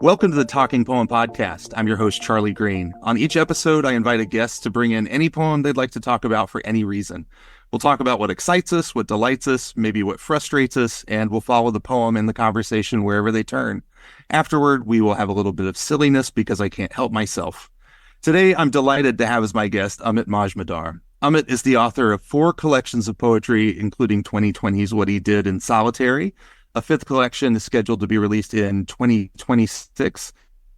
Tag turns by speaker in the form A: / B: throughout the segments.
A: Welcome to the Talking Poem Podcast. I'm your host, Charlie Green. On each episode, I invite a guest to bring in any poem they'd like to talk about for any reason. We'll talk about what excites us, what delights us, maybe what frustrates us, and we'll follow the poem and the conversation wherever they turn. Afterward, we will have a little bit of silliness because I can't help myself. Today, I'm delighted to have as my guest Amit Majmudar. Amit is the author of 4 collections of poetry, including 2020's What He Did in Solitary. A 5th collection is scheduled to be released in 2026.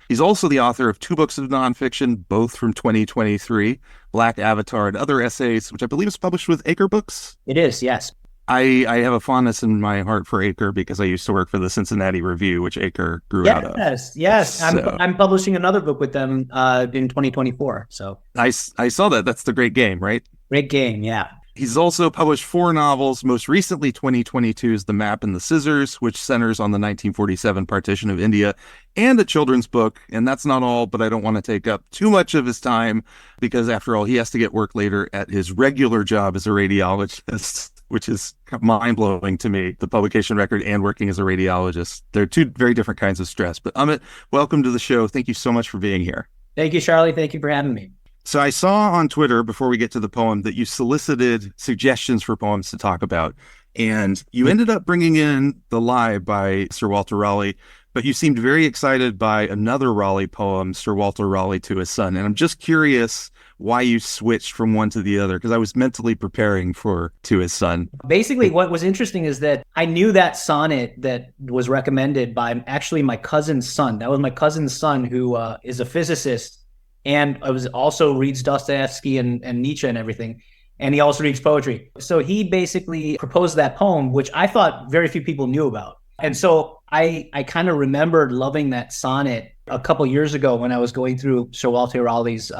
A: He's also the author of 2 books of nonfiction, both from 2023, Black Avatar and Other Essays, which I believe is published with Acre Books.
B: It is, yes.
A: I have a fondness in my heart for Acre because I used to work for the Cincinnati Review, which Acre grew out of.
B: Yes. I'm publishing another book with them in 2024. So
A: I saw that. That's the Great Game, right?
B: Great Game, yeah.
A: He's also published 4 novels, most recently 2022's The Map and the Scissors, which centers on the 1947 partition of India, and a children's book. And that's not all, but I don't want to take up too much of his time because, after all, he has to get work later at his regular job as a radiologist, which is mind-blowing to me, the publication record and working as a radiologist. They're 2 very different kinds of stress. But Amit, welcome to the show. Thank you so much for being here.
B: Thank you, Charlie. Thank you for having me.
A: So I saw on Twitter, before we get to the poem, that you solicited suggestions for poems to talk about. And you ended up bringing in The Lie by Sir Walter Raleigh, but you seemed very excited by another Raleigh poem, Sir Walter Raleigh to His Son. And I'm just curious why you switched from one to the other, because I was mentally preparing for To His Son.
B: Basically, what was interesting is that I knew that sonnet that was recommended by actually my cousin's son. That was my cousin's son, who is a physicist. And I was also reads Dostoevsky and Nietzsche and everything. And he also reads poetry. So he basically proposed that poem, which I thought very few people knew about. And so I kind of remembered loving that sonnet a couple years ago when I was going through Sir Walter Raleigh's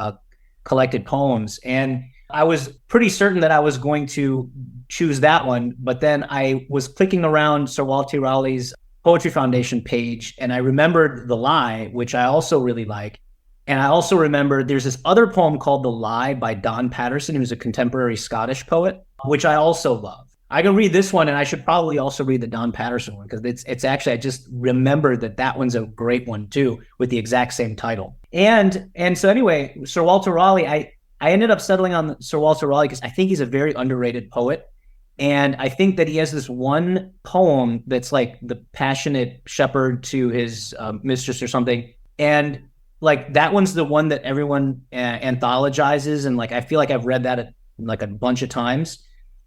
B: collected poems. And I was pretty certain that I was going to choose that one. But then I was clicking around Sir Walter Raleigh's Poetry Foundation page, and I remembered The Lie, which I also really like. And I also remember there's this other poem called The Lie by Don Paterson, who's a contemporary Scottish poet, which I also love. I can read this one, and I should probably also read the Don Paterson one, because it's actually, I just remembered that one's a great one too, with the exact same title. And so anyway, Sir Walter Raleigh, I ended up settling on Sir Walter Raleigh because I think he's a very underrated poet. And I think that he has this one poem that's like the passionate shepherd to his mistress or something. And like that one's the one that everyone anthologizes, and like I feel like I've read that like a bunch of times.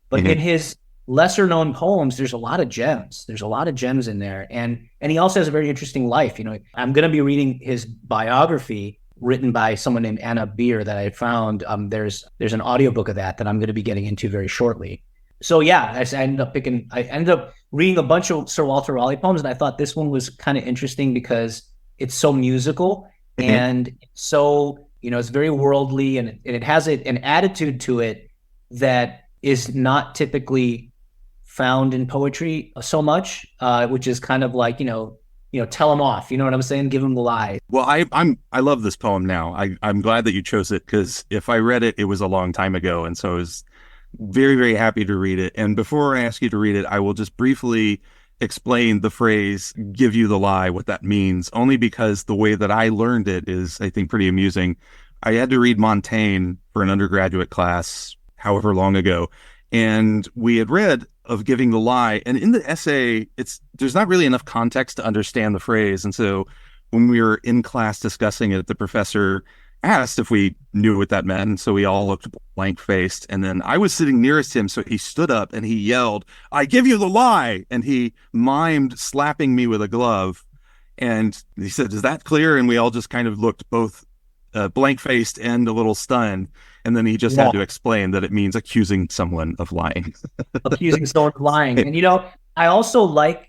B: But in his lesser known poems, there's a lot of gems. There's a lot of gems in there, and he also has a very interesting life. You know, I'm going to be reading his biography written by someone named Anna Beer that I found. There's an audiobook of that I'm going to be getting into very shortly. So yeah, I ended up reading a bunch of Sir Walter Raleigh poems, and I thought this one was kind of interesting because it's so musical. And so, it's very worldly, and it has an attitude to it that is not typically found in poetry so much, which is kind of like, tell them off. You know what I'm saying? Give them the lie.
A: Well, I love this poem now. I'm glad that you chose it, because if I read it, it was a long time ago. And so I was very, very happy to read it. And before I ask you to read it, I will just briefly explain the phrase, give you the lie, what that means, only because the way that I learned it is, I think, pretty amusing. I had to read Montaigne for an undergraduate class, however long ago, and we had read of giving the lie. And in the essay, there's not really enough context to understand the phrase. And so when we were in class discussing it, the professor asked if we knew what that meant. And so we all looked blank-faced. And then I was sitting nearest him, so he stood up and he yelled, "I give you the lie!" And he mimed slapping me with a glove. And he said, "Is that clear?" And we all just kind of looked both blank-faced and a little stunned. And then he just had to explain that it means accusing someone of lying.
B: Accusing someone of lying. And, I also like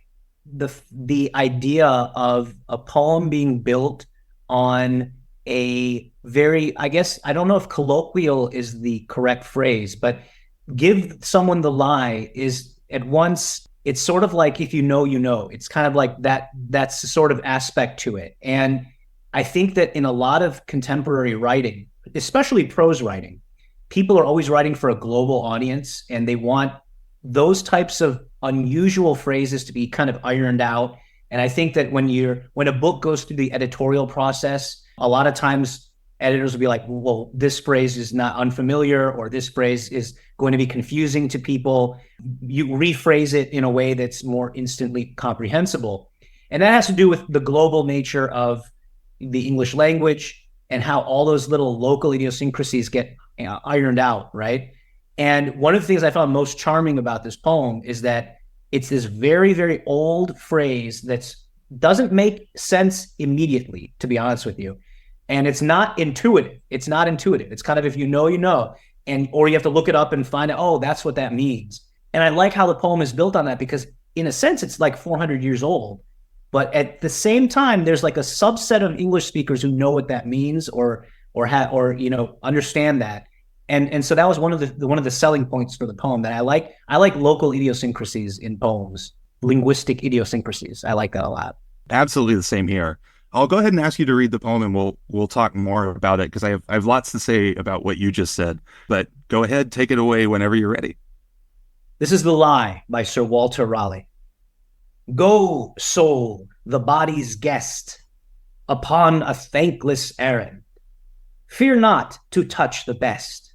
B: the idea of a poem being built on a very, I guess, I don't know if colloquial is the correct phrase, but give someone the lie is at once, it's sort of like if you know, it's kind of like that's the sort of aspect to it. And I think that in a lot of contemporary writing, especially prose writing, people are always writing for a global audience, and they want those types of unusual phrases to be kind of ironed out And I think that when a book goes through the editorial process, a lot of times editors will be like, well, this phrase is not unfamiliar, or this phrase is going to be confusing to people. You rephrase it in a way that's more instantly comprehensible. And that has to do with the global nature of the English language and how all those little local idiosyncrasies get ironed out, right? And one of the things I found most charming about this poem is that it's this very, very old phrase that doesn't make sense immediately, to be honest with you. And it's not intuitive. It's not intuitive. It's kind of, if you know, you know, or you have to look it up and find out, oh, that's what that means. And I like how the poem is built on that, because in a sense, it's like 400 years old. But at the same time, there's like a subset of English speakers who know what that means, or understand that. And so that was one of the selling points for the poem, that I like local idiosyncrasies in poems, linguistic idiosyncrasies. I like that a lot.
A: Absolutely the same here. I'll go ahead and ask you to read the poem, and we'll talk more about it, because I have lots to say about what you just said. But go ahead, take it away whenever you're ready.
B: This is The Lie by Sir Walter Raleigh. Go, soul, the body's guest, upon a thankless errand. Fear not to touch the best.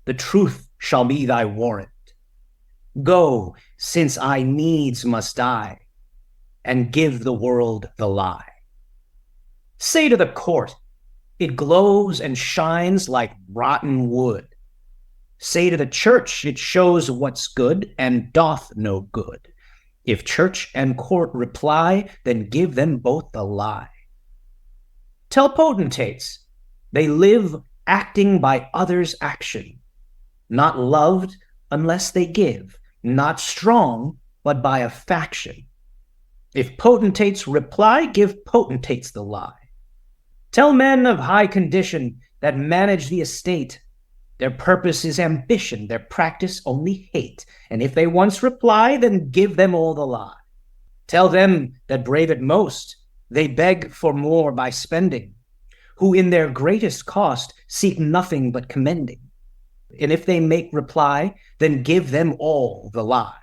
B: The truth shall be thy warrant. Go, since I needs must die, and give the world the lie. Say to the court, it glows and shines like rotten wood. Say to the church, it shows what's good and doth no good. If church and court reply, then give them both the lie. Tell potentates, they live acting by others' action, not loved unless they give, not strong, but by a faction. If potentates reply, give potentates the lie. Tell men of high condition that manage the estate, their purpose is ambition, their practice only hate. And if they once reply, then give them all the lie. Tell them that brave it most, they beg for more by spending, who in their greatest cost seek nothing but commending. And if they make reply, then give them all the lie.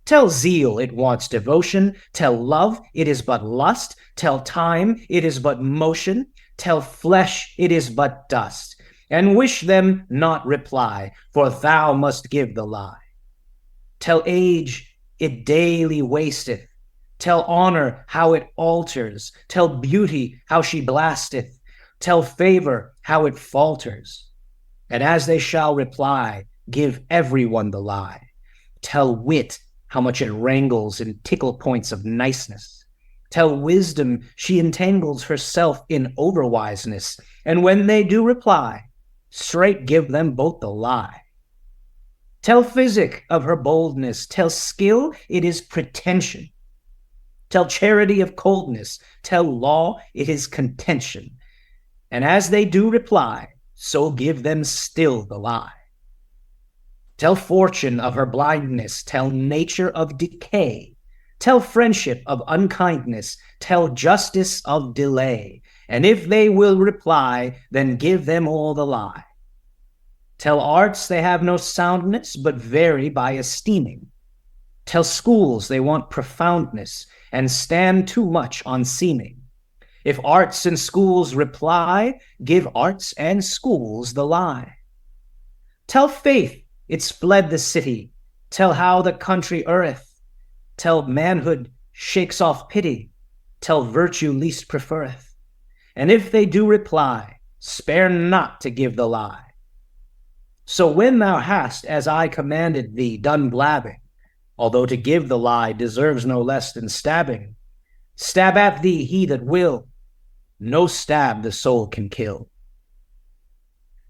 B: Tell zeal it wants devotion, tell love it is but lust, tell time it is but motion, tell flesh it is but dust, and wish them not reply, for thou must give the lie. Tell age it daily wasteth, tell honor how it alters, tell beauty how she blasteth, tell favor how it falters. And as they shall reply, give everyone the lie. Tell wit how much it wrangles in tickle points of niceness. Tell wisdom she entangles herself in overwiseness, and when they do reply, straight give them both the lie. Tell physic of her boldness, tell skill it is pretension. Tell charity of coldness, tell law it is contention. And as they do reply, so give them still the lie. Tell fortune of her blindness, tell nature of decay, tell friendship of unkindness, tell justice of delay, and if they will reply, then give them all the lie. Tell arts they have no soundness, but vary by esteeming. Tell schools they want profoundness, and stand too much on seeming. If arts and schools reply, give arts and schools the lie. Tell faith it's fled the city, tell how the country erreth, tell manhood shakes off pity, tell virtue least preferreth. And if they do reply, spare not to give the lie. So when thou hast, as I commanded thee, done blabbing, although to give the lie deserves no less than stabbing, stab at thee he that will, no stab the soul can kill.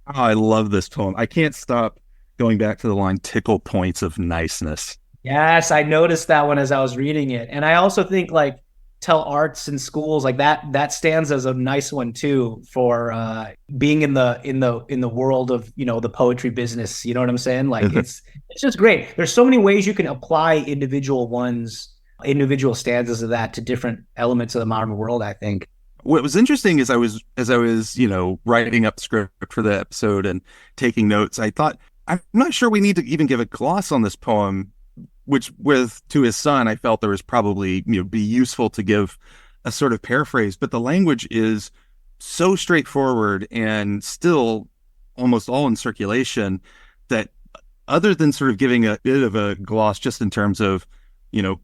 A: Oh, I love this poem. I can't stop going back to the line, tickle points of niceness.
B: Yes, I noticed that one as I was reading it. And I also think like tell arts and schools like that stands as a nice one too for being in the world of, you know, the poetry business. You know what I'm saying? Like it's just great. There's so many ways you can apply individual stanzas of that to different elements of the modern world, I think.
A: What was interesting is as I was, you know, writing up the script for the episode and taking notes, I thought, I'm not sure we need to even give a gloss on this poem which with to his son, I felt there was probably, be useful to give a sort of paraphrase, but the language is so straightforward and still almost all in circulation that other than sort of giving a bit of a gloss just in terms of, you know,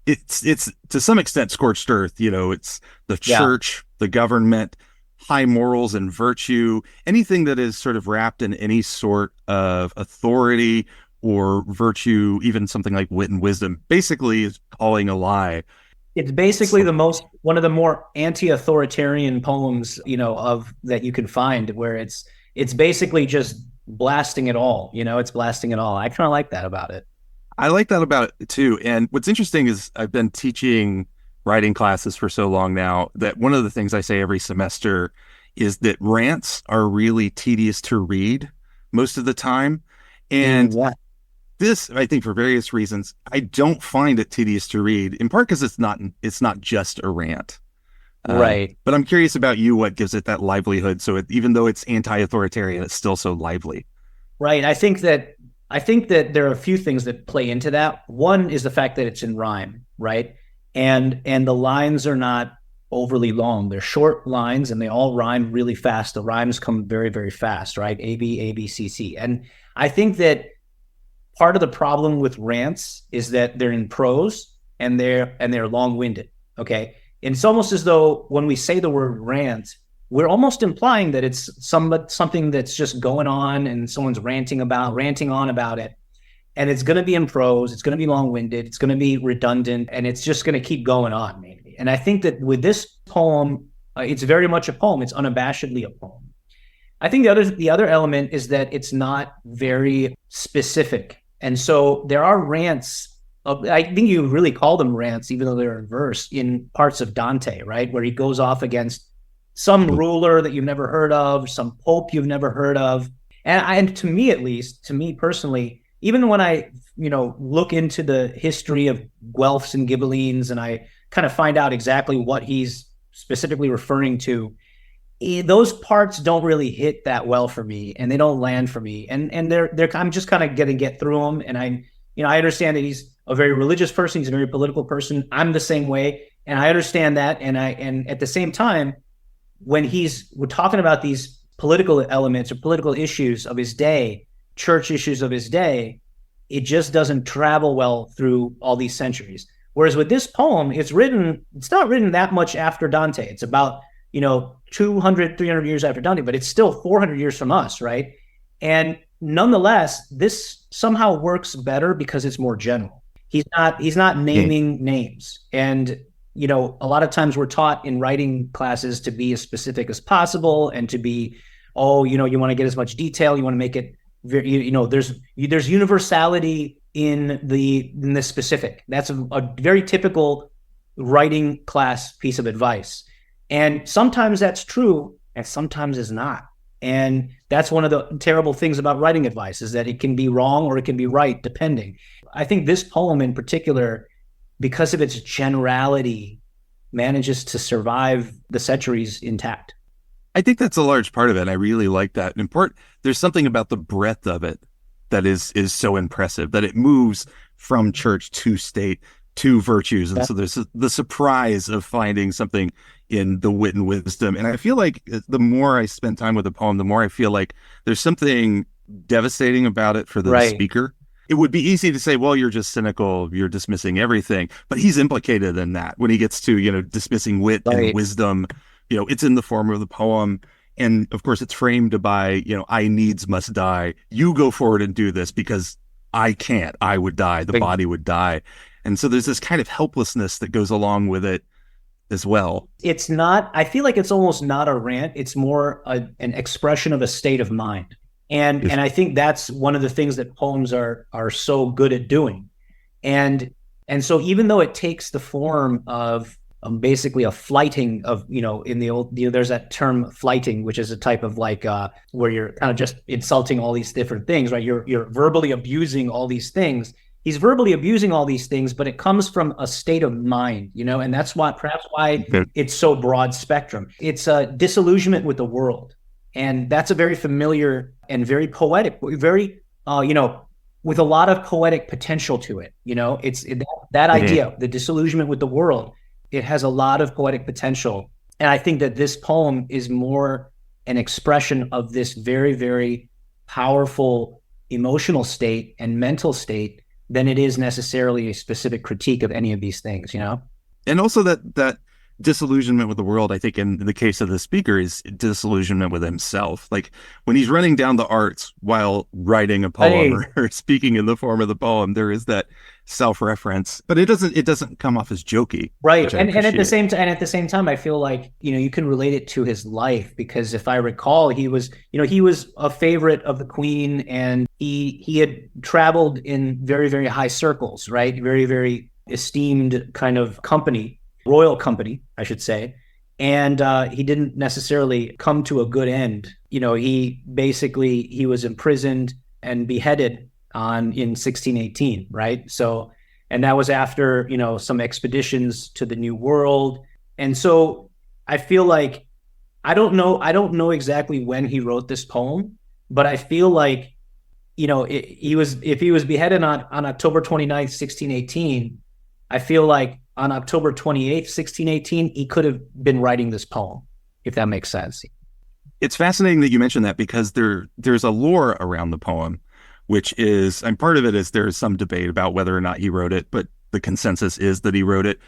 A: it's to some extent scorched earth, it's the church, the government, high morals and virtue, anything that is sort of wrapped in any sort of authority or virtue, even something like wit and wisdom, basically is calling a lie.
B: It's basically one of the more anti-authoritarian poems, of that you can find, where it's basically just blasting it all, it's blasting it all. I kind of like that about it.
A: I like that about it too. And what's interesting is I've been teaching writing classes for so long now that one of the things I say every semester is that rants are really tedious to read most of the time. And this, I think, for various reasons, I don't find it tedious to read, in part because it's not just a rant.
B: Right.
A: But I'm curious about you, what gives it that livelihood. So even though it's anti-authoritarian, it's still so lively.
B: Right. I think that there are a few things that play into that. One is the fact that it's in rhyme, right? And the lines are not overly long. They're short lines and they all rhyme really fast. The rhymes come very, very fast, right? A, B, C, C. And I think that part of the problem with rants is that they're in prose and they're long-winded, okay? And it's almost as though when we say the word rant, we're almost implying that it's something that's just going on and someone's ranting on about it. And it's going to be in prose, it's going to be long-winded, it's going to be redundant, and it's just going to keep going on, maybe. And I think that with this poem, it's very much a poem. It's unabashedly a poem. I think the other element is that it's not very specific. And so there are rants. I think you really call them rants, even though they're in verse, in parts of Dante, right? Where he goes off against some ruler that you've never heard of, some pope you've never heard of. And to me, at least, to me personally, even when I, look into the history of Guelphs and Ghibellines and I kind of find out exactly what he's specifically referring to, those parts don't really hit that well for me and they don't land for me. And I'm just kind of going to get through them. And I understand that he's a very religious person. He's a very political person. I'm the same way. And I understand that. And at the same time, when we're talking about these political elements or political issues of his day, church issues of his day, it just doesn't travel well through all these centuries. Whereas with this poem, it's not written that much after Dante. It's about, 200, 300 years after Dante, but it's still 400 years from us, right? And nonetheless, this somehow works better because it's more general. He's not naming names. And a lot of times we're taught in writing classes to be as specific as possible and to be, you want to get as much detail. You want to make it very, there's universality in the specific. That's a very typical writing class piece of advice. And sometimes that's true and sometimes it's not. And that's one of the terrible things about writing advice is that it can be wrong or it can be right, depending. I think this poem in particular, because of its generality, manages to survive the centuries intact.
A: I think that's a large part of it. I really like that. In part, there's something about the breadth of it that is so impressive, that it moves from church to state to virtues. And so there's the surprise of finding something in the wit and wisdom. And I feel like the more I spend time with the poem, the more I feel like there's something devastating about it for the speaker. It would be easy to say, well, you're just cynical, you're dismissing everything. But he's implicated in that when he gets to, dismissing wit and wisdom. It's in the form of the poem. And of course, it's framed by, I needs must die. You go forward and do this because I can't. I would die. The body would die. And so there's this kind of helplessness that goes along with it as well.
B: It's not, I feel like it's almost not a rant. It's more an expression of a state of mind. And I think that's one of the things that poems are so good at doing. And so even though it takes the form of basically a flighting of, in the old, there's that term flighting, which is a type of where you're kind of just insulting all these different things, right? You're verbally abusing all these things. He's verbally abusing all these things, but it comes from a state of mind, and that's perhaps why it's so broad spectrum. It's a disillusionment with the world. And that's a very familiar and very poetic, very, with a lot of poetic potential to it. That idea, the disillusionment with the world, it has a lot of poetic potential. And I think that this poem is more an expression of this very, very powerful emotional state and mental state than it is necessarily a specific critique of any of these things,
A: And also that disillusionment with the world, I think in the case of the speaker, is disillusionment with himself. Like when he's running down the arts while writing a poem or speaking in the form of the poem, there is that self-reference, but it doesn't come off as jokey.
B: Right. And at the same time, I feel like, you can relate it to his life, because if I recall, he was a favorite of the Queen, and he had traveled in very, very high circles, right? Very, very esteemed kind of company, royal company, I should say. And he didn't necessarily come to a good end. He was imprisoned and beheaded in 1618, right? So, and that was after, some expeditions to the New World. And so I feel like, I don't know exactly when he wrote this poem, but I feel like, if he was beheaded on October 29th, 1618, I feel like on October 28th, 1618, he could have been writing this poem, if that makes sense.
A: It's fascinating that you mentioned that, because there's a lore around the poem, which is, and part of it is there's some debate about whether or not he wrote it, but the consensus is that he wrote it.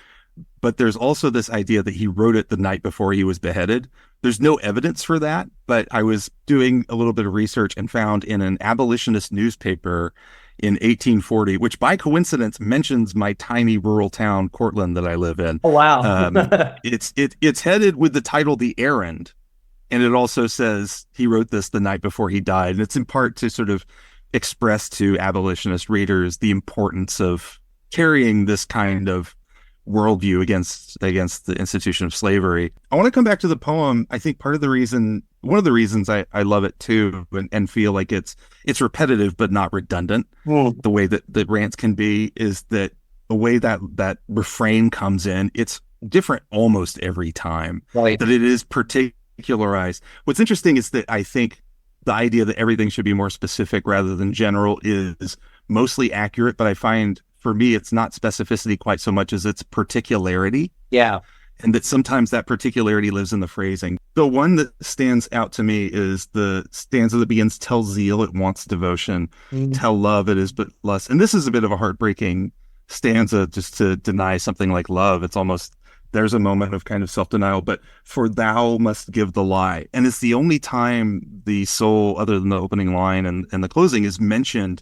A: But there's also this idea that he wrote it the night before he was beheaded. There's no evidence for that, but I was doing a little bit of research and found in an abolitionist newspaper in 1840, which by coincidence mentions my tiny rural town, Cortland, that I live in.
B: Oh, wow.
A: It's headed with the title The Errand. And it also says he wrote this the night before he died. And it's in part to sort of express to abolitionist readers the importance of carrying this kind of worldview against the institution of slavery. I want to come back to the poem. I think one of the reasons I love it too, and feel like it's repetitive but not redundant, the way that rants can be, is that the way that refrain comes in, it's different almost every time.
B: Right.
A: That it is particularized. What's interesting is that I think the idea that everything should be more specific rather than general is mostly accurate, but I find, for me, it's not specificity quite so much as it's particularity.
B: Yeah.
A: And that sometimes that particularity lives in the phrasing. The one that stands out to me is the stanza that begins, "Tell zeal it wants devotion, tell love it is but lust." And this is a bit of a heartbreaking stanza, just to deny something like love. It's almost, there's a moment of kind of self-denial, but "for thou must give the lie." And it's the only time the soul, other than the opening line and the closing, is mentioned.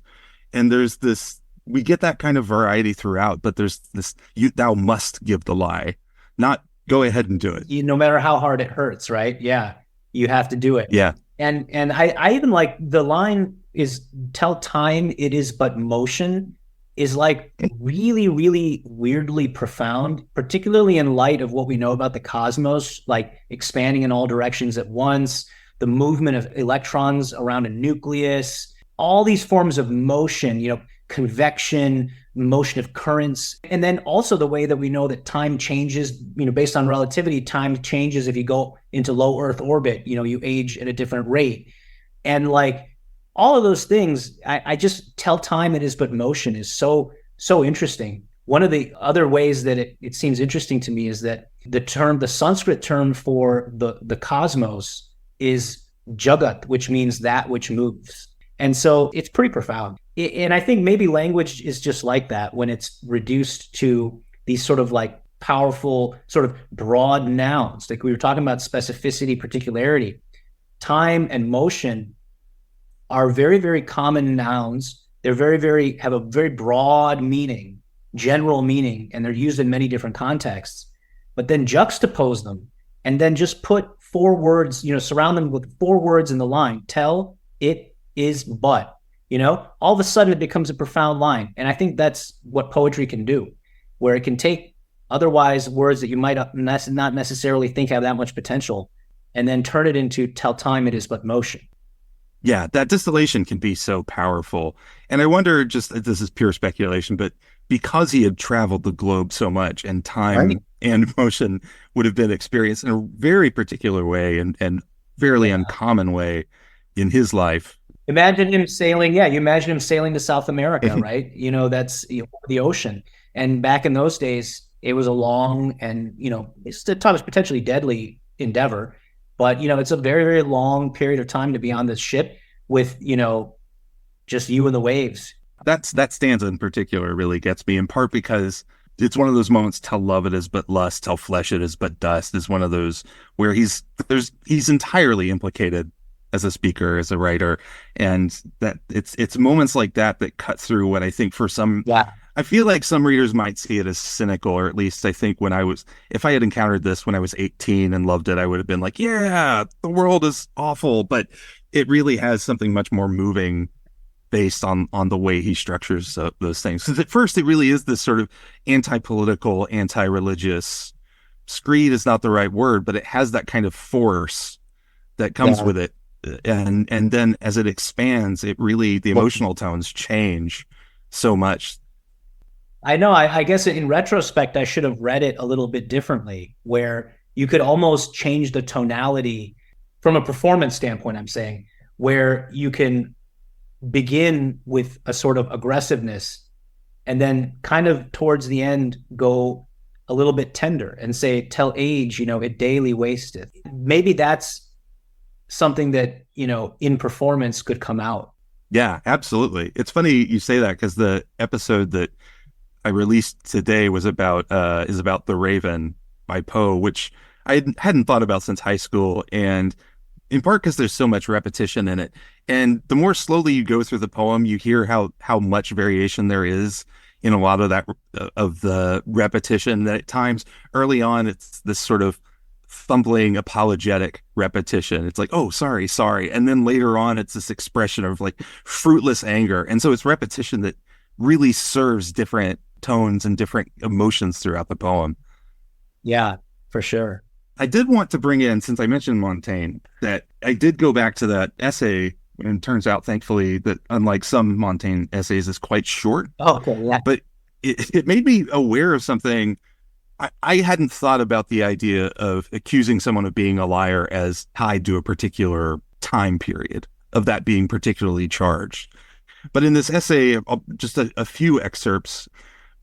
A: And there's this, we get that kind of variety throughout, but there's this, thou must give the lie, not go ahead and do it.
B: No matter how hard it hurts, right? Yeah. You have to do it.
A: Yeah.
B: And I even like the line is, "tell time it is but motion," is like really, really weirdly profound, particularly in light of what we know about the cosmos, like expanding in all directions at once, the movement of electrons around a nucleus, all these forms of motion, convection, motion of currents. And then also the way that we know that time changes, based on relativity, time changes if you go into low Earth orbit, you age at a different rate. And like all of those things, I just, "tell time it is but motion" is so interesting. One of the other ways that it seems interesting to me is that the Sanskrit term for the cosmos is jagat, which means that which moves. And so it's pretty profound. And I think maybe language is just like that when it's reduced to these sort of like powerful, sort of broad nouns. Like we were talking about specificity, particularity. Time and motion are very, very common nouns. They're very, have a very broad meaning, general meaning, and they're used in many different contexts. But then juxtapose them and then just put 4 words, surround them with 4 words in the line. Tell, it, is, but, all of a sudden it becomes a profound line. And I think that's what poetry can do, where it can take otherwise words that you might not necessarily think have that much potential, and then turn it into "tell time it is but motion."
A: Yeah, that distillation can be so powerful. And I wonder, just, this is pure speculation, but because he had traveled the globe so much, and time and motion would have been experienced in a very particular way and fairly uncommon way in his life,
B: Imagine him sailing. Yeah, you imagine him sailing to South America, right? That's the ocean. And back in those days, it was a long and it's a tough, potentially deadly endeavor. But it's a very, very long period of time to be on this ship with just you and the waves.
A: That stanza in particular really gets me, in part because it's one of those moments. Tell love it is but lust, tell flesh it is but dust, is one of those where he's entirely implicated as a speaker, as a writer, and that it's moments like that that cut through what I think for some.
B: Yeah.
A: I feel like some readers might see it as cynical, or at least I think if I had encountered this when I was 18 and loved it, I would have been like, yeah, the world is awful, but it really has something much more moving based on the way he structures those things. Because at first it really is this sort of anti-political, anti-religious, screed is not the right word, but it has that kind of force that comes with it. And then as it expands, it really, the emotional tones change so much.
B: I know. I guess in retrospect, I should have read it a little bit differently, where you could almost change the tonality from a performance standpoint, I'm saying, where you can begin with a sort of aggressiveness and then kind of towards the end go a little bit tender and say, tell age, it daily wasteth. Maybe that's something that, in performance could come out.
A: Yeah, absolutely. It's funny you say that, because the episode that I released today is about The Raven by Poe, which I hadn't thought about since high school, and in part because there's so much repetition in it. And the more slowly you go through the poem, you hear how much variation there is in a lot of that, of the repetition. That at times early on, it's this sort of fumbling, apologetic repetition. It's like, oh, sorry. And then later on, it's this expression of like fruitless anger. And so it's repetition that really serves different tones and different emotions throughout the poem.
B: Yeah, for sure.
A: I did want to bring in, since I mentioned Montaigne, that I did go back to that essay, and it turns out, thankfully, that unlike some Montaigne essays, is quite short.
B: Oh, okay, yeah.
A: But it made me aware of something. I hadn't thought about the idea of accusing someone of being a liar as tied to a particular time period, of that being particularly charged. But in this essay, just a few excerpts.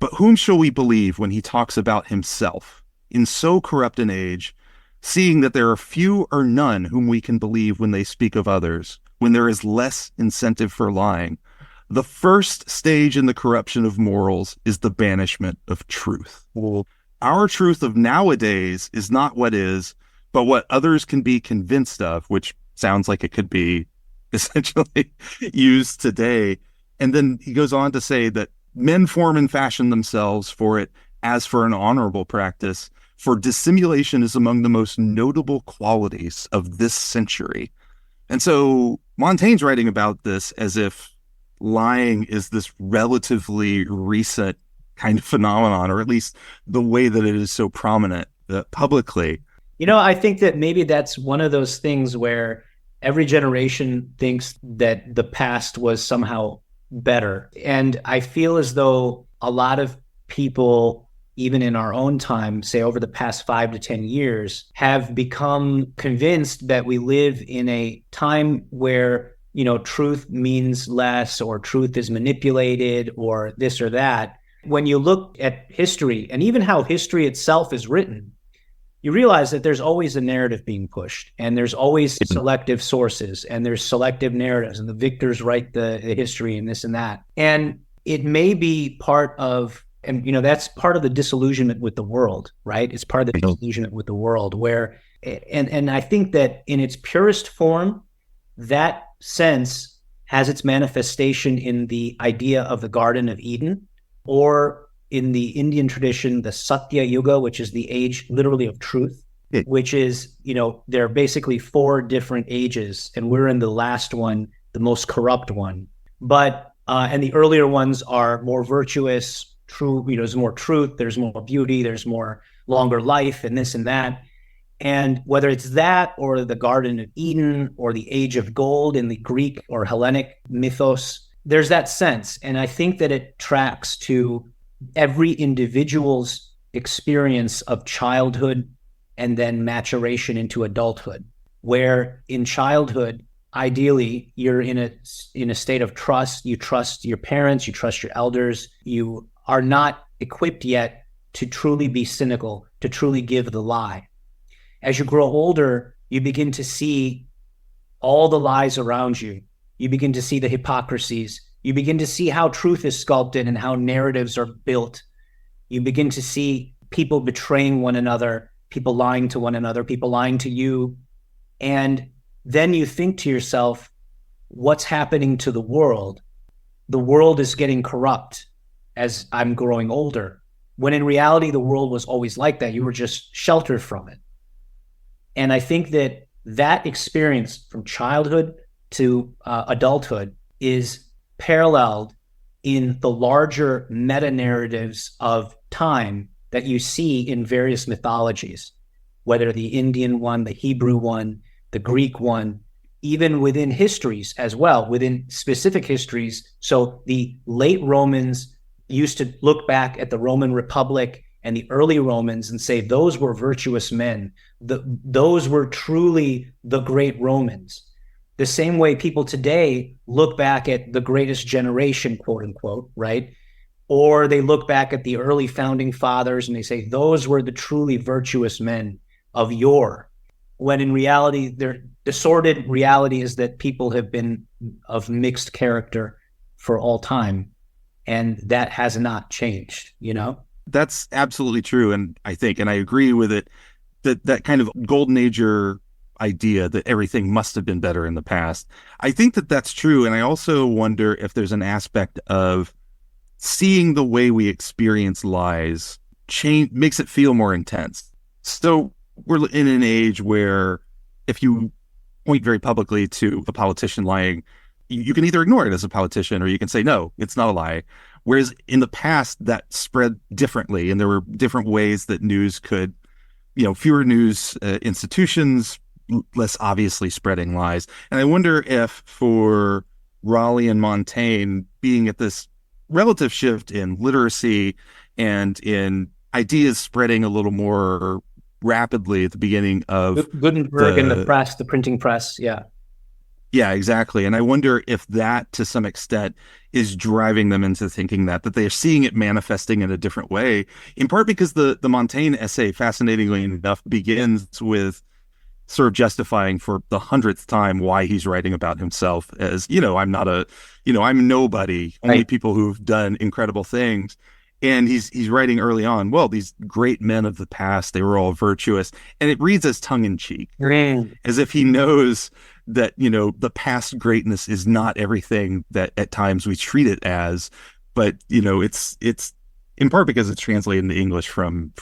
A: But whom shall we believe when he talks about himself in so corrupt an age, seeing that there are few or none whom we can believe when they speak of others, when there is less incentive for lying? The first stage in the corruption of morals is the banishment of truth. Well, our truth of nowadays is not what is, but what others can be convinced of, which sounds like it could be essentially used today. And then he goes on to say that men form and fashion themselves for it as for an honorable practice, for dissimulation is among the most notable qualities of this century. And so Montaigne's writing about this as if lying is this relatively recent kind of phenomenon, or at least the way that it is so prominent publicly.
B: I think that maybe that's one of those things where every generation thinks that the past was somehow better. And I feel as though a lot of people, even in our own time, say over the past 5 to 10 years, have become convinced that we live in a time where, truth means less, or truth is manipulated, or this or that. When you look at history, and even how history itself is written, you realize that there's always a narrative being pushed, and there's always selective sources, and there's selective narratives, and the victors write the history and this and that. And it may be part of, and that's part of the disillusionment with the world, right? It's part of the disillusionment with the world where, and I think that in its purest form, that sense has its manifestation in the idea of the Garden of Eden, or in the Indian tradition, the Satya Yuga, which is the age literally of truth, which is, there are basically 4 different ages, and we're in the last one, the most corrupt one. But, and the earlier ones are more virtuous, true, there's more truth, there's more beauty, there's more longer life, and this and that. And whether it's that, or the Garden of Eden, or the Age of Gold in the Greek or Hellenic mythos, there's that sense. And I think that it tracks to every individual's experience of childhood and then maturation into adulthood, where in childhood, ideally you're in a state of trust. You trust your parents, you trust your elders. You are not equipped yet to truly be cynical, to truly give the lie. As you grow older, you begin to see all the lies around you. You begin to see the hypocrisies. You begin to see how truth is sculpted and how narratives are built. You begin to see people betraying one another, people lying to one another, people lying to you. And then you think to yourself, what's happening to the world? The world is getting corrupt as I'm growing older, when in reality, the world was always like that. You were just sheltered from it. And I think that experience from childhood to adulthood is paralleled in the larger meta-narratives of time that you see in various mythologies, whether the Indian one, the Hebrew one, the Greek one, even within histories as well, within specific histories. So the late Romans used to look back at the Roman Republic and the early Romans and say those were virtuous men. Those were truly the great Romans. The same way people today look back at the greatest generation, quote unquote, right? Or they look back at the early founding fathers and they say those were the truly virtuous men of yore. When in reality, the sordid reality is that people have been of mixed character for all time. And that has not changed, you know?
A: That's absolutely true. And I think, and I agree with it, that kind of golden ager idea that everything must have been better in the past. I think that that's true. And I also wonder if there's an aspect of seeing the way we experience lies change, makes it feel more intense. So we're in an age where if you point very publicly to a politician lying, you can either ignore it as a politician or you can say, no, it's not a lie. Whereas in the past, that spread differently. And there were different ways that news could, fewer news institutions, less obviously spreading lies. And I wonder if for Raleigh and Montaigne, being at this relative shift in literacy and in ideas spreading a little more rapidly at the beginning of
B: Gutenberg and the press, the printing press. Yeah.
A: Yeah, exactly. And I wonder if that, to some extent, is driving them into thinking that they're seeing it manifesting in a different way, in part because the Montaigne essay, fascinatingly enough, begins with sort of justifying for the 100th time why he's writing about himself as, I'm not I'm nobody, only
B: Right.
A: people who've done incredible things. And he's writing early on, well, these great men of the past, they were all virtuous. And it reads as tongue-in-cheek, as if he knows that, the past greatness is not everything that at times we treat it as. But, it's in part because it's translated into English from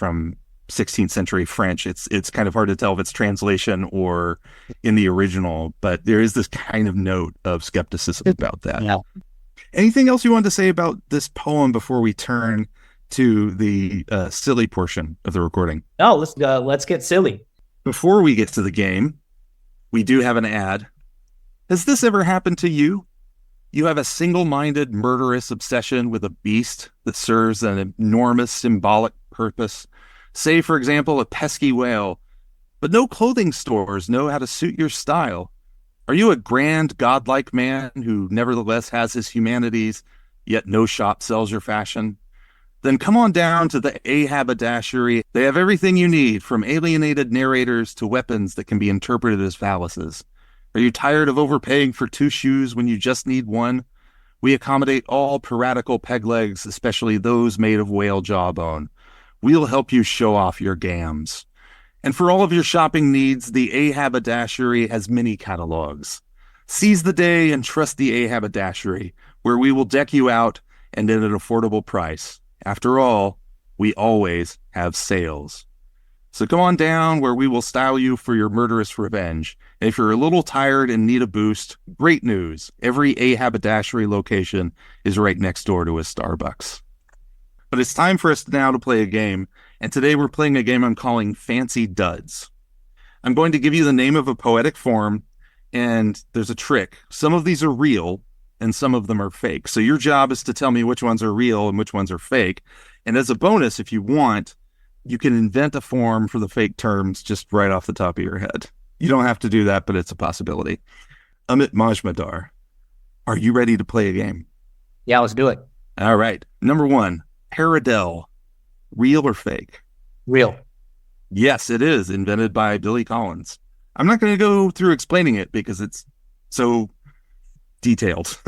A: 16th century French. It's kind of hard to tell if it's translation or in the original, but there is this kind of note of skepticism about that.
B: Yeah.
A: Anything else you wanted to say about this poem before we turn to the silly portion of the recording?
B: No, let's get silly.
A: Before we get to the game, we do have an ad. Has this ever happened to you? You have a single-minded, murderous obsession with a beast that serves an enormous symbolic purpose. Say, for example, a pesky whale, but no clothing stores know how to suit your style. Are you a grand, godlike man who nevertheless has his humanities, yet no shop sells your fashion? Then come on down to the haberdashery. They have everything you need, from alienated narrators to weapons that can be interpreted as phalluses. Are you tired of overpaying for 2 shoes when you just need 1? We accommodate all piratical peg legs, especially those made of whale jawbone. We'll help you show off your gams. And for all of your shopping needs, the haberdashery has many catalogs. Seize the day and trust the haberdashery, where we will deck you out and at an affordable price. After all, we always have sales. So come on down where we will style you for your murderous revenge. And if you're a little tired and need a boost, great news. Every haberdashery location is right next door to a Starbucks. But it's time for us now to play a game. And today we're playing a game I'm calling Fancy Duds. I'm going to give you the name of a poetic form, and there's a trick. Some of these are real, and some of them are fake. So your job is to tell me which ones are real and which ones are fake. And as a bonus, if you want, you can invent a form for the fake terms just right off the top of your head. You don't have to do that, but it's a possibility. Amit Majmudar. Are you ready to play a game?
B: Yeah, let's do it.
A: All right. Number one, Paradell. Real or fake?
B: Real.
A: Yes, it is. Invented by Billy Collins. I'm not going to go through explaining it because it's so detailed.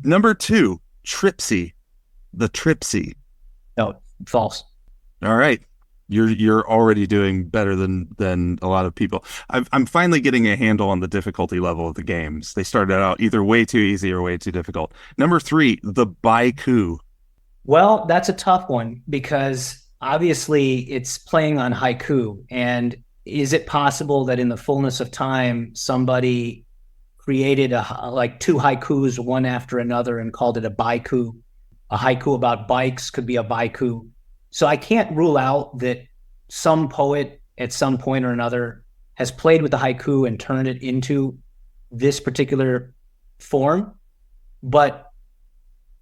A: Number two, Tripsy. The Tripsy.
B: No, false.
A: All right. You're already doing better than a lot of people. I'm finally getting a handle on the difficulty level of the games. They started out either way too easy or way too difficult. Number three, the Baiku.
B: Well, that's a tough one because obviously it's playing on haiku. And is it possible that in the fullness of time, somebody created like two haikus, one after another, and called it a baiku? A haiku about bikes could be a baiku. So I can't rule out that some poet at some point or another has played with the haiku and turned it into this particular form. But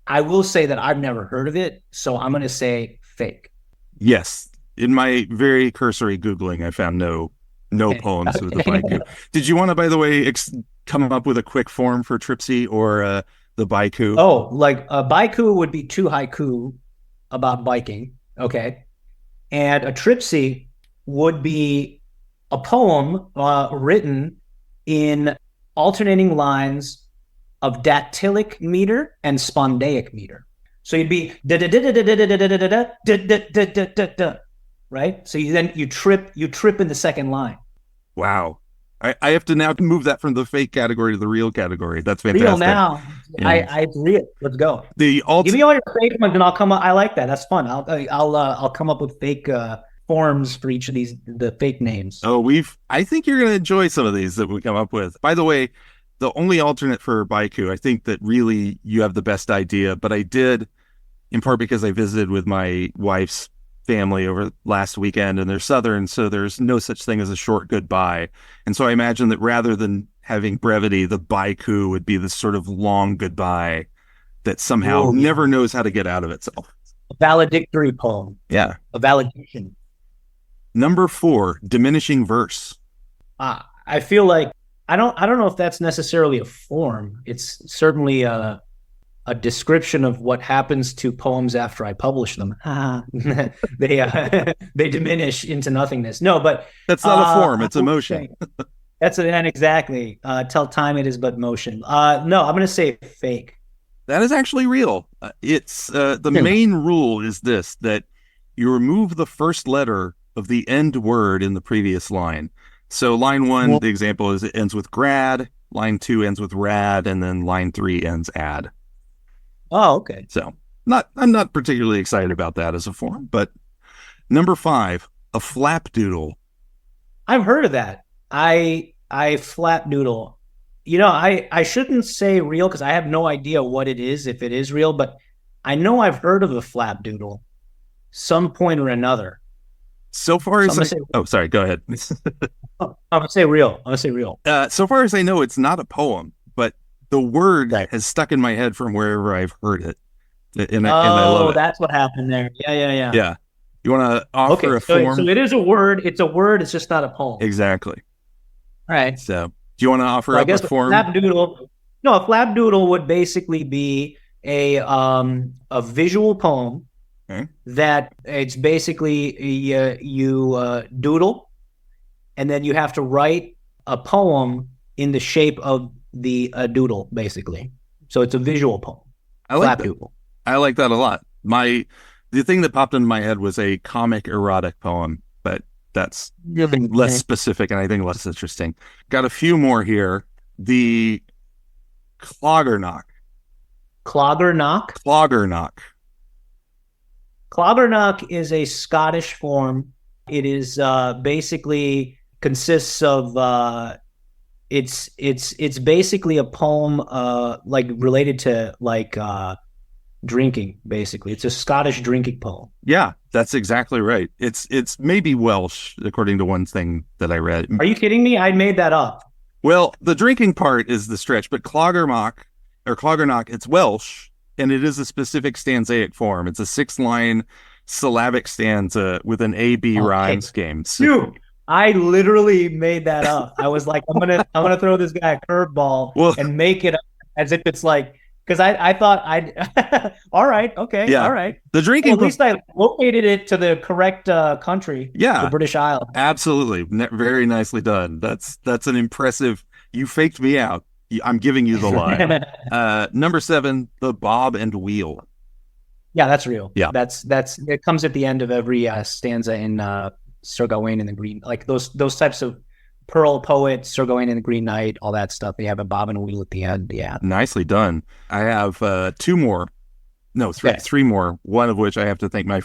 B: I will say that I've never heard of it. So I'm going to say fake.
A: Yes. In my very cursory Googling, I found no poems with the Baiku. Did you want to, by the way, come up with a quick form for Tripsy or the Baiku?
B: Oh, like a baiku would be two haiku about biking. Okay. And a tripsy would be a poem written in alternating lines of dactylic meter and spondaic meter. So you'd be right? So you trip in the second line.
A: Wow. I have to now move that from the fake category to the real category. That's fantastic.
B: Real now. Yeah. I agree. Let's go. Give me all your fake ones, and I'll come up. I like that. That's fun. I'll come up with fake forms for each of the fake names.
A: Oh, I think you're going to enjoy some of these that we come up with. By the way, the only alternate for Baiku, I think that really you have the best idea, but I did, in part because I visited with my wife's family over last weekend, and they're Southern, so there's no such thing as a short goodbye. And so I imagine that rather than having brevity, the Baiku would be this sort of long goodbye that somehow never knows how to get out of itself.
B: A valedictory poem.
A: Yeah.
B: A valediction.
A: Number four, diminishing verse.
B: I feel like I don't know if that's necessarily a form. It's certainly a description of what happens to poems after I publish them. They diminish into nothingness. No, but
A: that's not a form; it's emotion.
B: Exactly. Tell time it is but motion. No, I'm going to say fake.
A: That is actually real. It's the main rule is this: that you remove the first letter of the end word in the previous line. So line one, the example is it ends with grad. Line two ends with rad, and then line three ends ad.
B: Oh, okay.
A: So I'm not particularly excited about that as a form, but number five, a flapdoodle.
B: I've heard of that. I flapdoodle. You know, I shouldn't say real because I have no idea what it is, if it is real, but I know I've heard of a flapdoodle some point or another.
A: So far as sorry, go ahead.
B: I'm gonna say real.
A: So far as I know, it's not a poem, but the word has stuck in my head from wherever I've heard it, and I love it.
B: That's what happened there. Yeah.
A: Yeah. You want to offer a form?
B: So it is a word. It's a word. It's just not a poem.
A: Exactly.
B: All right.
A: So do you want to offer up a form?
B: A flapdoodle would basically be a visual poem.
A: Okay.
B: That it's basically you doodle, and then you have to write a poem in the shape of the doodle, basically. So it's a visual poem.
A: I like that a lot. The thing that popped into my head was a comic erotic poem, but that's less specific and I think less interesting. Got a few more here. The Cloggerknock.
B: Cloggerknock is a Scottish form. It is basically consists of it's basically a poem like related to like drinking. Basically, it's a Scottish drinking poem.
A: Yeah, that's exactly right. It's maybe Welsh according to one thing that I read.
B: Are you kidding me? I made that up.
A: Well, the drinking part is the stretch, but Cloggerknock, it's Welsh. And it is a specific stanzaic form. It's a 6-line syllabic stanza with an A-B rhyme scheme.
B: So, I literally made that up. I was like, I'm gonna throw this guy a curveball and make it as if it's like, because I thought I'd all right, okay, all right.
A: The drinking.
B: Well, at least I located it to the correct country.
A: Yeah,
B: the British Isles.
A: Absolutely, very nicely done. That's an impressive. You faked me out. I'm giving you the line. Number 7, the bob and wheel.
B: Yeah, that's real.
A: Yeah,
B: that's it comes at the end of every stanza in Sir Gawain and the Green, like those types of Pearl poet, Sir Gawain and the Green Knight, all that stuff. They have a bob and a wheel at the end. Yeah,
A: nicely done. I have 2 more. No, 3 more. One of which I have to thank my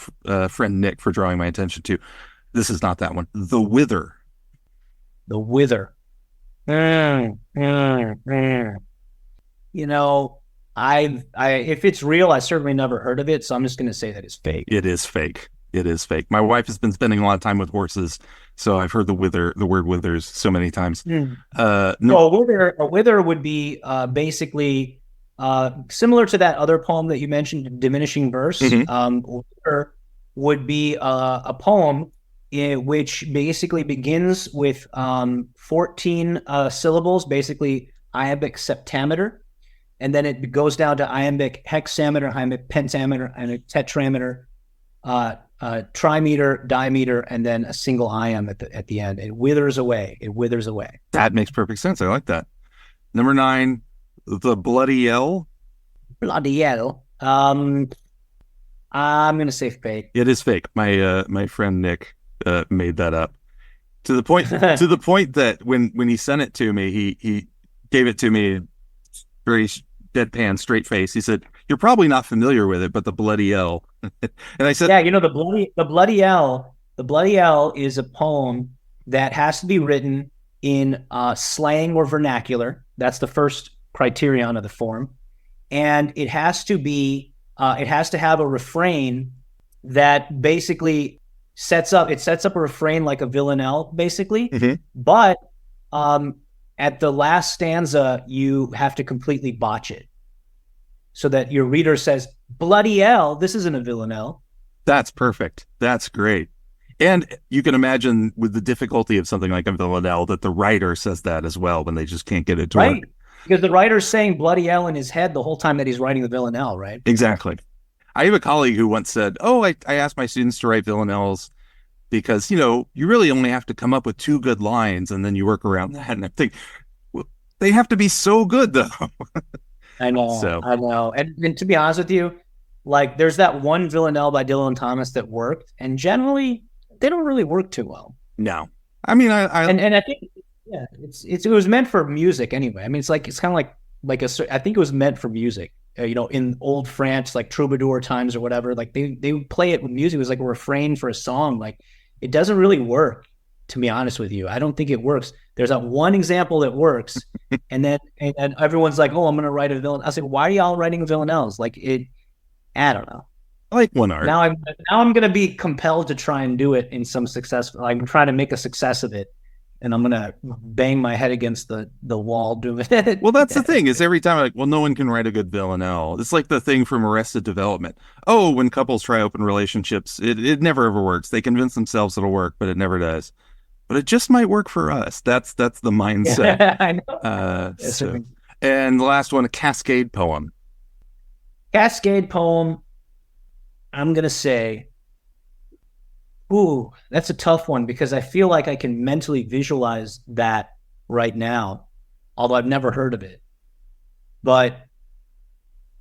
A: friend Nick for drawing my attention to. This is not that one. The Wither.
B: The Wither. You know, I if it's real, I certainly never heard of it, so I'm just going to say that it's fake.
A: It is fake. It is fake. My wife has been spending a lot of time with horses, so I've heard the word withers so many times.
B: A wither would be basically similar to that other poem that you mentioned, Diminishing Verse. Wither would be a poem which basically begins with 14 syllables, basically iambic septameter, and then it goes down to iambic hexameter, iambic pentameter, iambic tetrameter, trimeter, dimeter, and then a single iamb at the end. It withers away. It withers away.
A: That makes perfect sense. I like that. Number 9, the Bloody L.
B: Bloody L. I'm gonna say fake.
A: It is fake. My friend Nick made that up to the point that when he sent it to me, he gave it to me very deadpan, straight face. He said, "You're probably not familiar with it, but the Bloody L." And I said,
B: "Yeah, the Bloody L. The Bloody L is a poem that has to be written in slang or vernacular. That's the first criterion of the form, and it has to be it has to have a refrain that basically sets up a refrain like a villanelle, basically. But at the last stanza, you have to completely botch it so that your reader says, bloody hell, this isn't a villanelle.
A: That's perfect. That's great. And you can imagine with the difficulty of something like a villanelle that the writer says that as well when they just can't get it to work.
B: Because the writer's saying bloody hell in his head the whole time that he's writing the villanelle, right?
A: Exactly. I have a colleague who once said, I asked my students to write villanelles because, you really only have to come up with 2 good lines and then you work around that. And I think, well, they have to be so good, though.
B: I know. And to be honest with you, like there's that one villanelle by Dylan Thomas that worked, and generally they don't really work too well.
A: No. I mean, I
B: think, yeah, it was meant for music anyway. I mean, it's kind of like I think it was meant for music. In old France, like troubadour times or whatever, like they would play it with music. It was like a refrain for a song. Like it doesn't really work, to be honest with you. I don't think it works. There's that one example that works, and then everyone's like, "Oh, I'm gonna write a villanelle." I was like, "Why are y'all writing villanelles?" Like it, I don't know.
A: I like one art.
B: Now I'm gonna be compelled to try and do it in some success. I'm trying to make a success of it. And I'm going to bang my head against the wall doing it.
A: Well, that's the thing is every time I'm like, well, no one can write a good villanelle. It's like the thing from Arrested Development. Oh, when couples try open relationships, it never ever works. They convince themselves it'll work, but it never does. But it just might work for us. That's the mindset.
B: Yeah, I know.
A: And the last one, a Cascade poem.
B: Cascade poem, I'm going to say, ooh, that's a tough one because I feel like I can mentally visualize that right now, although I've never heard of it. But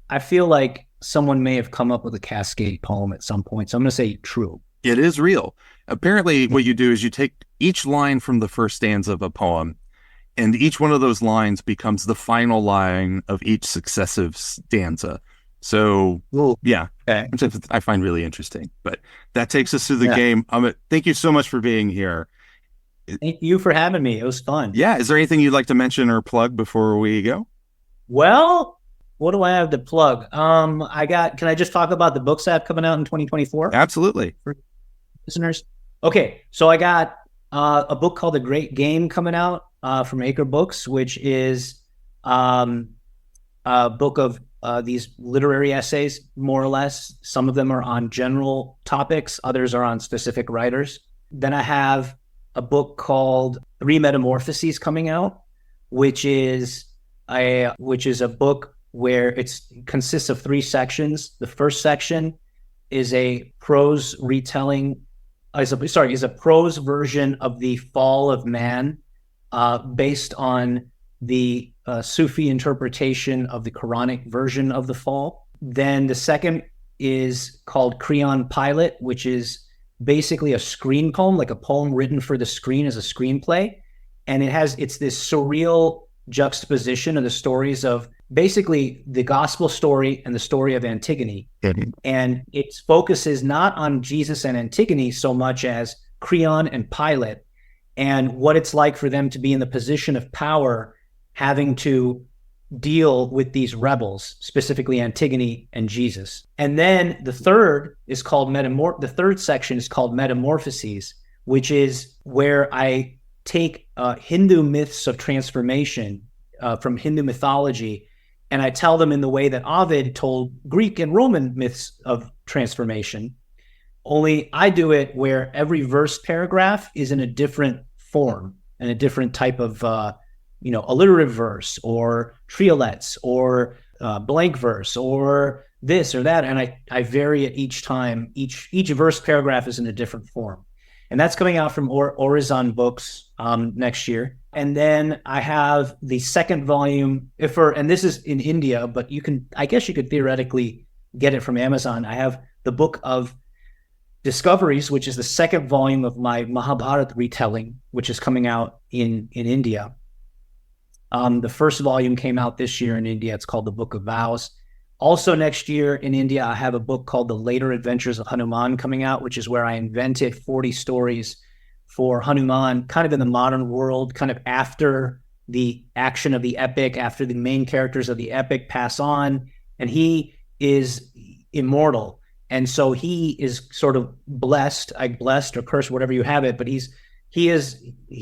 B: I feel like someone may have come up with a Cascade poem at some point. So I'm going to say true.
A: It is real. Apparently, what you do is you take each line from the first stanza of a poem, and each one of those lines becomes the final line of each successive stanza. So, yeah,
B: okay.
A: Which I find really interesting. But that takes us through the game. Amit, thank you so much for being here.
B: Thank you for having me. It was fun.
A: Yeah. Is there anything you'd like to mention or plug before we go?
B: Well, what do I have to plug? Can I just talk about the books I have coming out in 2024?
A: Absolutely.
B: For listeners. Okay. So I got a book called The Great Game coming out from Acre Books, which is a book of these literary essays, more or less. Some of them are on general topics. Others are on specific writers. Then I have a book called Three Metamorphoses coming out, which is a book where it consists of 3 sections. The first section is a prose retelling, is a prose version of the fall of man, based on the Sufi interpretation of the Quranic version of the fall. Then the second is called Creon Pilot, which is basically a screen poem, like a poem written for the screen as a screenplay. And it's this surreal juxtaposition of the stories of basically the gospel story and the story of Antigone. And its focus is not on Jesus and Antigone so much as Creon and Pilate, and what it's like for them to be in the position of power, having to deal with these rebels, specifically Antigone and Jesus. And then the third section is called Metamorphoses, which is where I take Hindu myths of transformation from Hindu mythology, and I tell them in the way that Ovid told Greek and Roman myths of transformation. Only I do it where every verse paragraph is in a different form and a different type of alliterative verse or triolets or blank verse or this or that, and I vary it each time. Each verse paragraph is in a different form, and that's coming out from Horizon Books next year. And then I have the second volume, and this is in India, but I guess you could theoretically get it from Amazon. I have the Book of Discoveries, which is the second volume of my Mahabharata retelling, which is coming out in India. The first volume came out this year in India. It's called the Book of Vows. Also next year in India, I have a book called The Later Adventures of Hanuman coming out, which is where I invented 40 stories for Hanuman, kind of in the modern world, kind of after the action of the epic, after the main characters of the epic pass on, and he is immortal. And so he is sort of blessed or cursed, whatever you have it, but he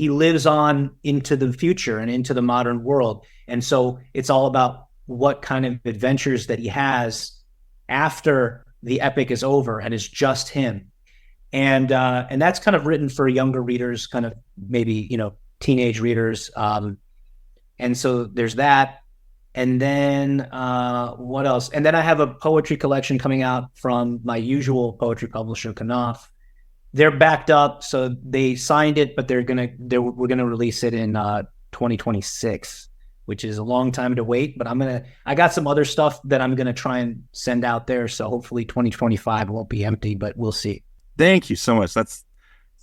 B: lives on into the future and into the modern world. And so it's all about what kind of adventures that he has after the epic is over and it's just him. And that's kind of written for younger readers, kind of maybe, teenage readers. And so there's that. And then what else? And then I have a poetry collection coming out from my usual poetry publisher, Knopf. They're backed up, so they signed it, but we're gonna release it in 2026, which is a long time to wait. But I got some other stuff that I'm gonna try and send out there, so hopefully 2025 won't be empty, but we'll see.
A: Thank you so much.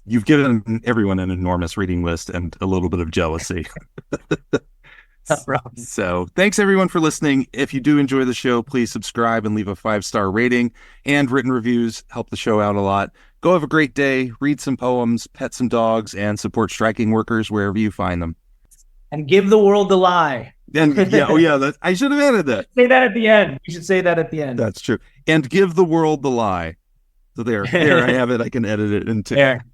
A: You've given everyone an enormous reading list and a little bit of jealousy. So thanks everyone for listening. If you do enjoy the show, please subscribe and leave a 5-star rating, and written reviews help the show out a lot. Go have a great day, read some poems, pet some dogs, and support striking workers wherever you find them.
B: And give the world the lie.
A: And I should have added that.
B: Say that at the end. You should say that at the end.
A: That's true. And give the world the lie. So there I have it. I can edit it into.
B: There.